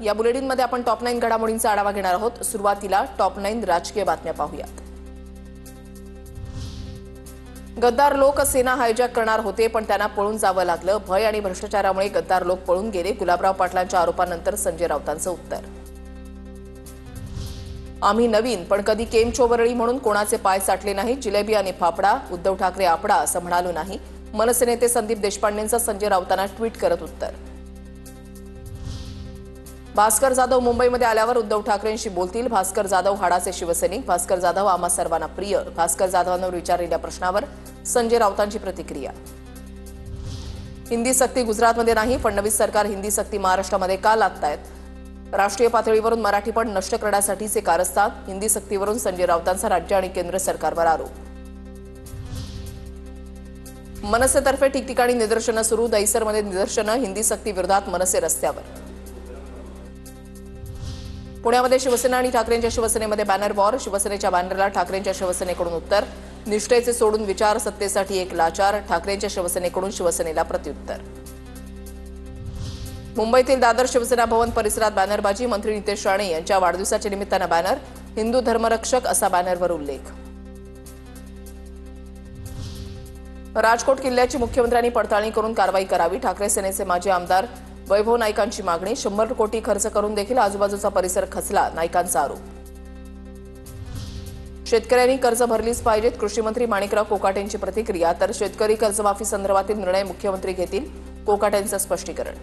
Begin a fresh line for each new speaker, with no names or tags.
या बुलेटिनमध्ये आपण टॉप 9 घडामोडींचा आढावा घेणार आहोत। सुरुवातीला टॉप 9 राजकीय बातम्या पाहूयात। गद्दार लोक सेना हायजॅक करणार होते, पण त्यांना पळून जावं लागलं। भय आणि भ्रष्टाचारामुळे गद्दार लोक पळून गेले। गुलाबराव पाटलांच्या आरोपानंतर संजय राऊतांचं उत्तर। आम्ही नवीन, पण कधी केमचो वरळी म्हणून कोणाचे पाय साठले नाही। जिलेबी आणि फाफडा, उद्धव ठाकरे आपडा असं म्हणालो नाही। मनसे नेते संदीप देशपांडेंचं संजय राऊतांना ट्विट करत उत्तर। भास्कर जाधव मुंबईमध्ये आल्यावर उद्धव ठाकरेंशी बोलतील। भास्कर जाधव हाडाचे शिवसैनिक। भास्कर जाधव आम्हा सर्वांना प्रिय। भास्कर जाधवांवर विचारलेल्या प्रश्नावर संजय राऊतांची प्रतिक्रिया। हिंदी सक्ती गुजरातमध्ये नाही, फडणवीस सरकार हिंदी सक्ती महाराष्ट्रामध्ये का लादतायत? राष्ट्रीय पातळीवरून मराठीपण नष्ट करण्यासाठीचे कारस्थान। हिंदी सक्तीवरून संजय राऊतांचा राज्य आणि केंद्र सरकारवर आरोप। मनसेतर्फे ठिकठिकाणी निदर्शनं सुरू। दहिसरमध्ये निदर्शनं, हिंदी सक्ती विरोधात मनसे रस्त्यावर। पुण्यामध्ये शिवसेना आणि ठाकरेंच्या शिवसेनेमध्ये बॅनर वॉर। शिवसेनेच्या बॅनरला ठाकरेंच्या शिवसेनेकडून उत्तर। निष्ठेचे सोडून विचार, सत्तेसाठी एक लाचार। ठाकरेंच्या शिवसेनेकडून शिवसेनेला प्रत्युत्तर। मुंबईतील दादर शिवसेना भवन परिसरात बॅनरबाजी। मंत्री नितेश राणे यांच्या वाढदिवसाच्या निमित्तानं बॅनर। हिंदू धर्मरक्षक असा बॅनरवर उल्लेख। राजकोट किल्ल्याची मुख्यमंत्र्यांनी पडताळणी करून कारवाई करावी। ठाकरे सेनेचे माजी आमदार वैभव नाईकांची मागणी। 100 कोटी खर्च करून देखील आजूबाजूचा परिसर खचला, नाईकांचा आरोप। शेतकऱ्यांनी कर्ज भरलीच पाहिजेत, कृषी मंत्री माणिकराव कोकाटेंची प्रतिक्रिया। तर शेतकरी कर्जमाफी संदर्भातील निर्णय मुख्यमंत्री घेतील, कोकाटेंचं स्पष्टीकरण।